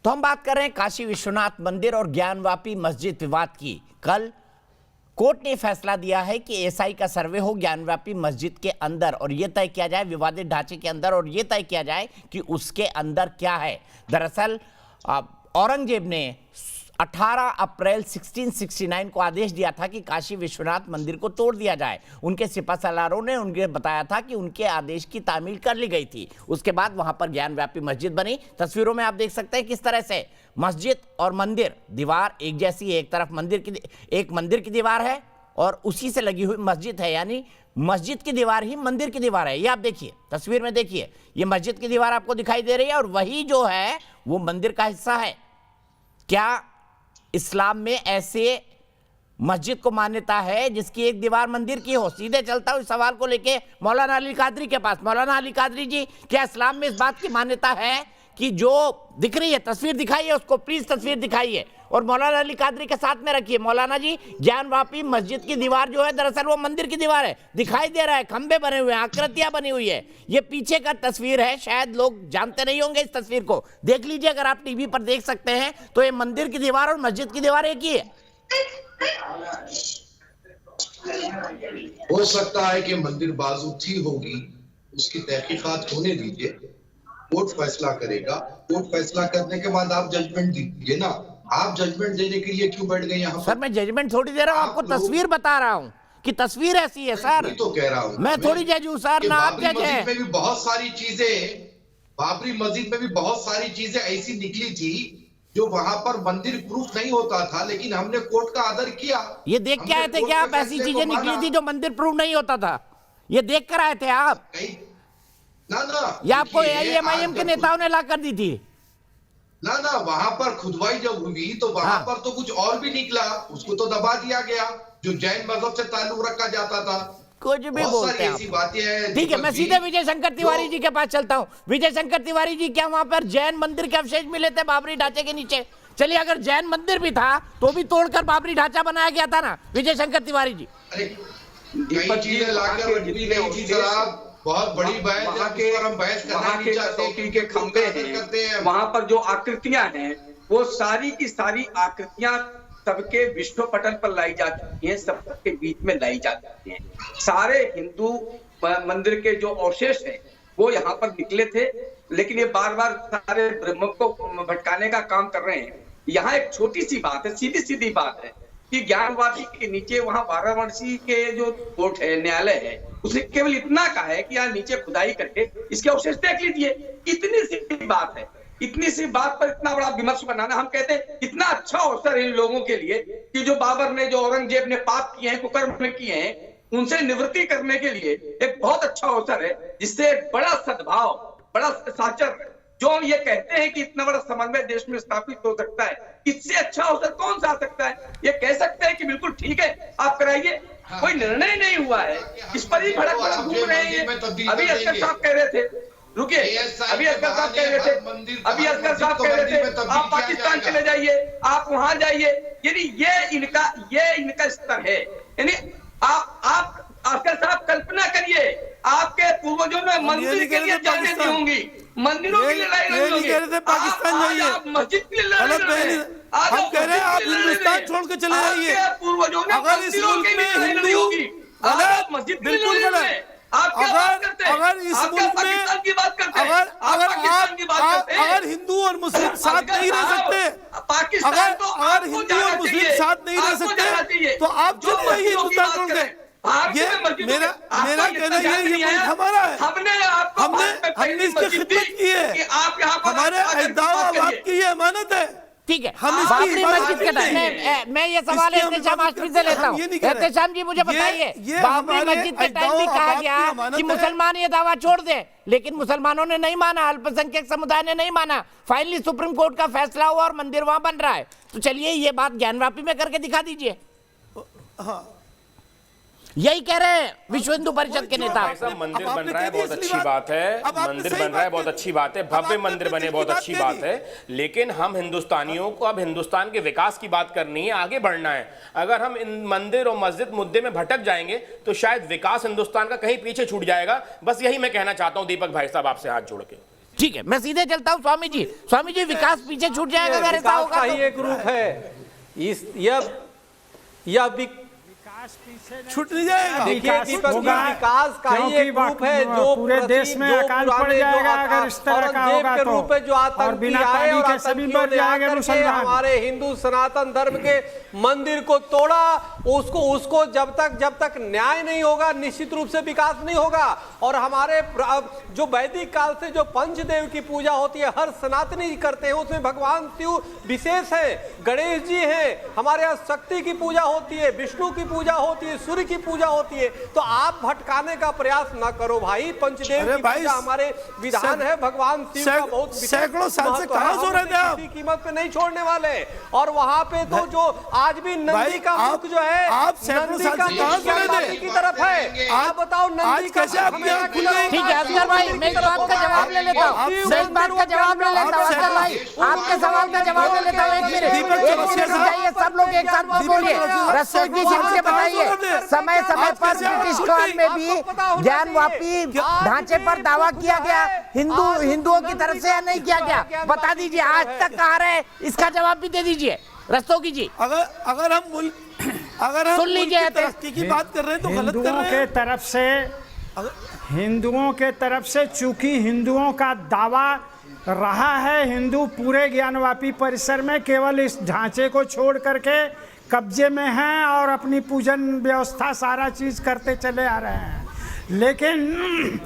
तो हम बात कर रहे हैं काशी विश्वनाथ मंदिर और ज्ञानवापी मस्जिद विवाद की। कल कोर्ट ने फैसला दिया है कि एएसआई का सर्वे हो ज्ञानवापी मस्जिद के अंदर और यह तय किया जाए, विवादित ढांचे के अंदर, और यह तय किया जाए कि उसके अंदर क्या है। दरअसल औरंगजेब ने 18 अप्रैल 1669 को आदेश दिया था कि काशी विश्वनाथ मंदिर को तोड़ दिया जाए। उनके सिपहसालारों ने उनके बताया था कि उनके आदेश की तामील कर ली गई थी। उसके बाद वहां पर ज्ञानव्यापी मस्जिद बनी। तस्वीरों में आप देख सकते हैं किस तरह से मस्जिद और मंदिर, दीवार एक जैसी है। एक तरफ मंदिर की दीवार है और उसी से लगी हुई मस्जिद है, यानी मस्जिद की दीवार ही मंदिर की दीवार है। ये आप देखिए, तस्वीर में देखिए, ये मस्जिद की दीवार आपको दिखाई दे रही है और वही जो है वो मंदिर का हिस्सा है। क्या इस्लाम में ऐसे मस्जिद को मान्यता है जिसकी एक दीवार मंदिर की हो? सीधे चलता हूं इस सवाल को लेके मौलाना अली कादरी के पास। मौलाना अली कादरी जी, क्या इस्लाम में इस बात की मान्यता है कि जो दिख रही है, तस्वीर दिखाइए उसको, प्लीज तस्वीर दिखाइए और मौलाना अली कादरी के साथ में रखिए। मौलाना जी, ज्ञानवापी मस्जिद की दीवार जो है दरअसल वो मंदिर की दीवार है, दिखाई दे रहा है, खंबे बने हुए हैं, आकृतियां बनी हुई है। ये पीछे का तस्वीर है, शायद लोग जानते नहीं होंगे इस तस्वीर को, देख लीजिए अगर आप टीवी पर देख सकते हैं तो ये मंदिर की दीवार और मस्जिद की दीवार एक ही है। हो सकता है कि मंदिर बाजू थी होगी, उसकी तहकीकात होने दीजिए, कोर्ट फैसला करेगा। कोर्ट फैसला करने के बाद आप जजमेंट दीजिए ना। आप जजमेंट देने के लिए क्यों बैठ गए यहाँ? सर मैं जजमेंट थोड़ी दे रहा हूँ, आपको तस्वीर बता रहा हूँ कि तस्वीर ऐसी है सर। तो कह रहा हूँ मैं थोड़ी जज हूँ सर, ना आप जज हैं। में भी बहुत सारी चीजें, बाबरी मस्जिद में भी बहुत सारी चीजें ऐसी निकली थी जो वहां पर मंदिर प्रूफ नहीं होता था, लेकिन हमने कोर्ट का आदर किया। ये देख के आए थे क्या आप? ऐसी चीजें निकली थी जो मंदिर प्रूफ नहीं होता था, ये देख कर आए थे आप? ना ये आपको एआईएमआईएम के नेताओं ने ला कर दी थी? ना, वहां पर खुदवाई जब हुई तो वहां पर तो कुछ और भी निकला, उसको तो दबा दिया गया जो जैन मजहब से ताल्लुक रखा जाता था। कुछ भी बोलते हैं ऐसी बातें हैं। ठीक है, मैं सीधे विजय शंकर तिवारी जी के पास चलता हूँ। विजय शंकर तिवारी जी, क्या वहां पर जैन मंदिर के अवशेष मिले थे बाबरी ढांचे के नीचे? चलिए, अगर जैन मंदिर भी था तो भी तोड़कर बाबरी ढांचा बनाया गया था ना विजय शंकर तिवारी जी? अरे कई चीजें लाकर रखी गई थी साहब, बहुत बड़ी बहस के खंबे हैं, वहां पर जो आकृतियां हैं वो सारी की सारी आकृतियां सबके विश्व पटल पर लाई जाती हैं, सबके बीच में लाई जाती हैं। सारे हिंदू मंदिर के जो अवशेष हैं वो यहाँ पर निकले थे, लेकिन ये बार बार सारे ब्रह्म को भटकाने का काम कर रहे हैं। यहाँ एक छोटी सी बात है, सीधी सीधी बात है कि ज्ञानवापी के नीचे वहां वाराणसी के जो कोर्ट है, न्यायालय है, उसे केवल इतना कहा है कि यहाँ नीचे खुदाई करके इसके अवशेष देख लीजिए। इतनी सी बात है, इतनी सी बात पर इतना बड़ा विमर्श बनाना, हम कहते हैं इतना अच्छा अवसर है इन लोगों के लिए कि जो बाबर ने, जो औरंगजेब ने पाप किए हैं, कुकर्म किए हैं, उनसे निवृत्ति करने के लिए एक बहुत अच्छा अवसर है, जिससे बड़ा सद्भाव, बड़ा साचर, जो हम ये कहते हैं कि इतना बड़ा समन्वय देश में स्थापित हो सकता है, इससे अच्छा अवसर कौन सा आ सकता है? ये कह सकते हैं कि बिल्कुल ठीक है आप कराइए, कोई निर्णय नहीं हुआ है, इस पर ही भड़क भड़क घूम रहे हैं। अभी असगर साहब कह रहे थे, रुकिए, अभी असगर साहब कह रहे थे, आप पाकिस्तान चले जाइए, आप वहां जाइए, यानी ये इनका स्तर है। यानी आप असगर साहब कल्पना करिए, आपके पूर्वजों ने मंदिर के लिए जाने दी होंगी, मंदिरों की लड़ाई लड़ी होगी, पाकिस्तान जाइए, मस्जिद की लड़ाई, हम कह रहे हैं आप हिंदुस्तान छोड़ के चले जाइए। पूर्वजों ने अगर इस मुल्क में हिंदू आप मस्जिद बिल्कुल गलत, अगर इस मुल्क में अगर हिंदू और मुस्लिम साथ नहीं रह सकते, अगर हिंदू और मुस्लिम साथ नहीं रह सकते तो आप चले जाइए हिंदुस्तान छोड़ के। ये मेरा कहना ये मुल्क हमारा है, हमने इसकी खिदमत की है, हमारे अजदाद की ये अमानत है। ठीक है, बाबरी मस्जिद के टाइम मैं ये सवाल एहतेशाम आशफी से लेता हूँ। एहतेशाम जी मुझे बताइए, बाबरी मस्जिद के टाइम भी कहा गया कि मुसलमान ये दावा छोड़ दें, लेकिन मुसलमानों ने नहीं माना, अल्पसंख्यक समुदाय ने नहीं माना। फाइनली सुप्रीम कोर्ट का फैसला हुआ और मंदिर वहां बन रहा है। तो चलिए ये बात ज्ञानवापी में करके दिखा दीजिए। हाँ, यही कह रहे हैं विश्व हिंदू परिषद के नेता। मंदिर बन रहा है, बहुत अच्छी बात है, मंदिर बन रहा है, बहुत अच्छी बात है, भव्य मंदिर बने, बहुत अच्छी बात है, लेकिन हम हिंदुस्तानियों को अब हिंदुस्तान के विकास की बात करनी है, आगे बढ़ना है। अगर हम इन मंदिर और मस्जिद मुद्दे में भटक जाएंगे तो शायद विकास हिंदुस्तान का कहीं पीछे छूट जाएगा। बस यही मैं कहना चाहता हूं दीपक भाई साहब, आपसे हाथ जोड़ के। ठीक है, मैं सीधे चलता हूँ स्वामी जी। स्वामी जी, विकास पीछे छूट जाएगा अगर ऐसा होगा विकास का ही एक रूप है। यह छूट नहीं जाएगा। देखिए दीपक जी, विकास का ही एक रूप है जो पूरे देश में अकाल पड़ जाएगा अगर इस तरह का होगा तो, रूप है जो आतंकी आए और सभी मर जाएंगे मुसलमान। हमारे हिंदू सनातन धर्म के मंदिर को तोड़ा, उसको जब तक न्याय नहीं होगा निश्चित रूप से विकास नहीं होगा। और हमारे जो वैदिक काल से जो पंचदेव की पूजा होती है हर सनातनी करते हैं, उसमें भगवान शिव विशेष है, गणेश जी हैं, हमारे यहाँ शक्ति की पूजा होती है, विष्णु की पूजा होती है, सूर्य की पूजा होती है। तो आप भटकाने का प्रयास ना करो भाई। पंचदेव की पूजा हमारे विधान है, भगवान शिव का बहुत सैकड़ों साल से कहां सो रहे थे आप? किसी कीमत पे नहीं छोड़ने वाले। और वहां पे तो जो आज भी नंदी का मुख जो है, आप सैकड़ों साल से कहां सो रहे थे? की तरफ है। आप बताओ नंदी का कैसे आपकी आंख खुल गई? ठीक है असगर भाई, मैं इस बात का जवाब ले लेता हूँ, मैं इस बात का जवाब ले लेता हूँ। असगर भाई, आपके सवाल का जवाब ले लेता हूँ। एक मिनट रुक, सब लोग एक साथ बोलिए। रसोई जी मुझे बताइए, समय समय पर ब्रिटिश काल में भी ज्ञानवापी ढांचे पर दावा किया गया हिंदुओं की तरफ से या नहीं किया गया? बता दीजिए, आज तक कहाँ रहे, इसका जवाब भी दे दीजिए रस्तोगी जी। अगर हम सुन लीजिए, तरक्की की बात कर रहे हैं तो गलत कर रहे हैं। हिंदुओं के तरफ से चूंकि हिंदुओं का दावा रहा है, हिंदू पूरे ज्ञानवापी परिसर में केवल इस ढांचे को छोड़ करके कब्जे में हैं और अपनी पूजन व्यवस्था सारा चीज करते चले आ रहे हैं। लेकिन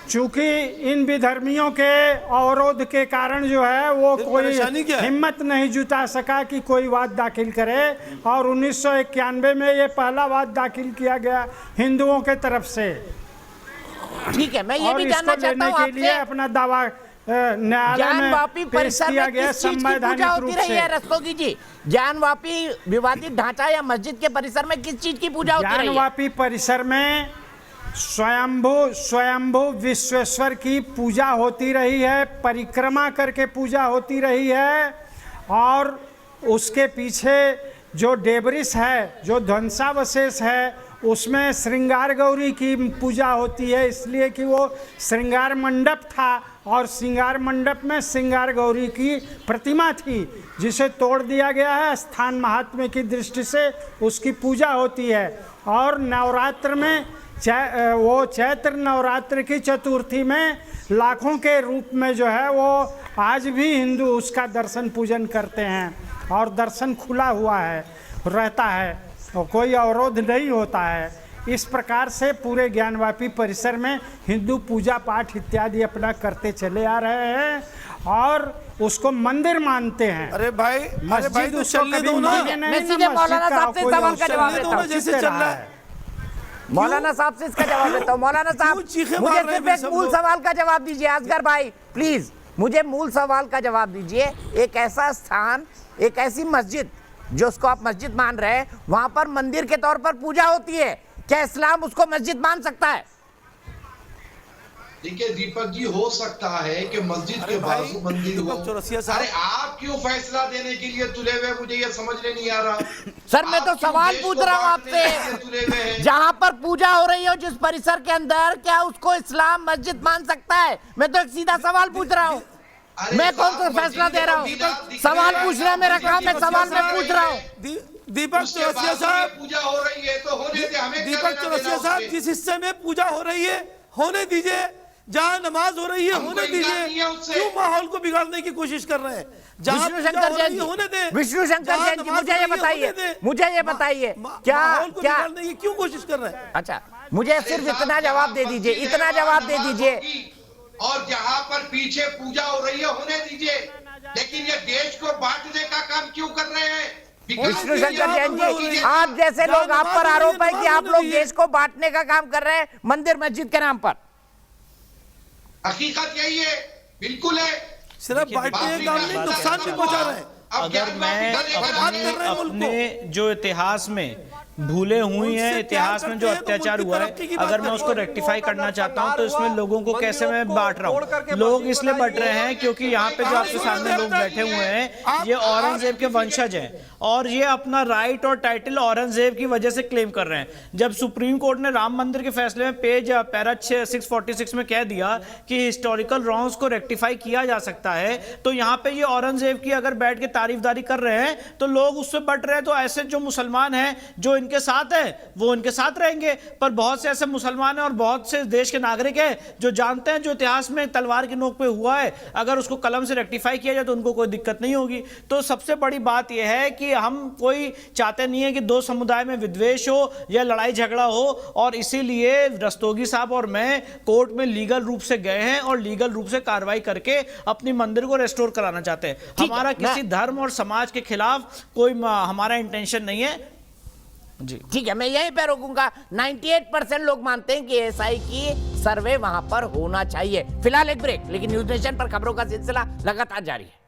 चूंकि इन विधर्मियों के अवरोध के कारण जो है वो कोई हिम्मत नहीं जुटा सका कि कोई वाद दाखिल करे, और 1991 में ये पहला वाद दाखिल किया गया हिंदुओं के तरफ से। ठीक है, मैं ये भी जानना चाहता हूँ के लिए अपना दावा न्यायालय में पेश किया गया संवैधानिक रूप से। रस्तोगी जी, ज्ञानवापी विवादित ढांचा या मस्जिद के परिसर में किस चीज की पूजा होती रही है? ज्ञानवापी परिसर में स्वयंभू विश्वेश्वर की पूजा होती रही है, परिक्रमा करके पूजा होती रही है। और उसके पीछे जो डेबरिस है, जो ध्वंसावशेष है, उसमें श्रृंगार गौरी की पूजा होती है, इसलिए कि वो श्रृंगार मंडप था और श्रृंगार मंडप में श्रृंगार गौरी की प्रतिमा थी जिसे तोड़ दिया गया है। स्थान महात्म्य की दृष्टि से उसकी पूजा होती है। और नवरात्र में वो चैत्र नवरात्र की चतुर्थी में लाखों के रूप में जो है वो आज भी हिंदू उसका दर्शन पूजन करते हैं और दर्शन खुला हुआ है रहता है और कोई अवरोध नहीं होता है। इस प्रकार से पूरे ज्ञानवापी परिसर में हिंदू पूजा पाठ इत्यादि अपना करते चले आ रहे हैं और उसको मंदिर मानते हैं। अरे भाई मस्जिद तो चलने दो ना। मैं सीधे मौलाना साहब से सवाल का जवाब देता हूँ। जैसे चल रहा है मौलाना साहब से इसका जवाब देता हूँ। मौलाना साहब, मुझे सिर्फ एक मूल सवाल का जवाब दीजिए। असगर भाई प्लीज मुझे मूल सवाल का जवाब दीजिए। एक ऐसा स्थान, एक ऐसी मस्जिद जो उसको आप मस्जिद मान रहे हैं, वहां पर मंदिर के तौर पर पूजा होती है, क्या इस्लाम उसको मस्जिद मान सकता है? देखिए दीपक जी, हो सकता है कि मस्जिद के बाजू मंदिर हो। अरे आप क्यों फैसला देने के लिए तुले हुए, मुझे ये समझने नहीं आ रहा। सर मैं तो सवाल पूछ रहा हूँ आपसे, जहाँ पर पूजा हो रही हो जिस परिसर के अंदर, क्या उसको इस्लाम मस्जिद मान सकता है? मैं तो एक सीधा सवाल पूछ रहा हूँ। मैं कौन सा फैसला दे रहा हूँ? सवाल पूछ रहा मेरा काम है, सवाल मैं पूछ रहा हूँ। दीपक चौरसिया साहब, पूजा हो रही है तो होने दे हमें। दीपक चौरसिया साहब, जिस हिस्से में पूजा हो रही है होने दीजिए, जहाँ नमाज हो रही है होने दीजिए, क्यों माहौल को बिगाड़ने की कोशिश कर रहे हैं? विष्णु शंकर जैन होने दे, विष्णु शंकर जैन जी, मुझे ये बताइए क्या की क्यों कोशिश कर रहे हैं? अच्छा, मुझे सिर्फ इतना जवाब दे दीजिए, इतना जवाब दे दीजिए। और जहाँ पर पीछे पूजा हो रही है होने दीजिए, लेकिन ये देश को बांटने का काम क्यों कर रहे हैं? विष्णु शंकर जैन जी, आप जैसे लोग, आप पर आरोप है कि आप लोग देश को बांटने का काम कर रहे हैं मंदिर मस्जिद के नाम पर। हकीकत यही है, बिल्कुल है। सिर्फ बांटने का काम नहीं, नुकसान भी पहुंचा रहे हैं। अगर मैं अपने जो इतिहास में भूले हुई हैं, उससे इतिहास प्यार में जो करते हैं तो अत्याचार मुल्क की हुआ है, तरक्की की बात अगर मैं करते उसको हैं। रेक्टिफाई करना चाहता हूं तो हुआ, इसमें लोगों को कैसे मैं मंदिरों बांट रहा को तोड़ करके हूं। लोग मस्जिद इसलिए बनाई बट रहे हैं क्योंकि यहाँ पे जो आपके सामने लोग बैठे हुए हैं ये औरंगजेब के वंशज हैं और ये अपना राइट और टाइटल औरंगजेब की वजह से क्लेम कर रहे हैं। जब सुप्रीम कोर्ट ने राम मंदिर के फैसले में पेज पैरा 646 में कह दिया कि हिस्टोरिकल रॉन्ग्स को रेक्टिफाई किया जा सकता है, तो यहाँ पे ये औरंगजेब की अगर बैठ के तारीफदारी कर रहे हैं तो लोग उससे बट रहे हैं। तो ऐसे जो मुसलमान हैं जो इनके साथ है वो इनके साथ रहेंगे, पर बहुत से ऐसे मुसलमान हैं और बहुत से देश के नागरिक हैं जो जानते हैं जो इतिहास में तलवार की नोक पे हुआ है, अगर उसको कलम से रेक्टिफाई किया जाए तो उनको कोई दिक्कत नहीं होगी। तो सबसे बड़ी बात यह है कि हम कोई चाहते नहीं है कि दो समुदाय में विद्वेष हो या लड़ाई झगड़ा हो, और इसीलिए रस्तोगी साहब और मैं कोर्ट में लीगल रूप से गए हैं और लीगल रूप से कार्रवाई करके अपनी मंदिर को रेस्टोर कराना चाहते हैं। हमारा किसी धर्म और समाज के खिलाफ कोई हमारा इंटेंशन नहीं है जी। ठीक है, मैं यहीं पे रोकूंगा। 98% लोग मानते हैं कि एएसआई की सर्वे वहां पर होना चाहिए। फिलहाल एक ब्रेक, लेकिन न्यूज नेशन पर खबरों का सिलसिला लगातार जारी है।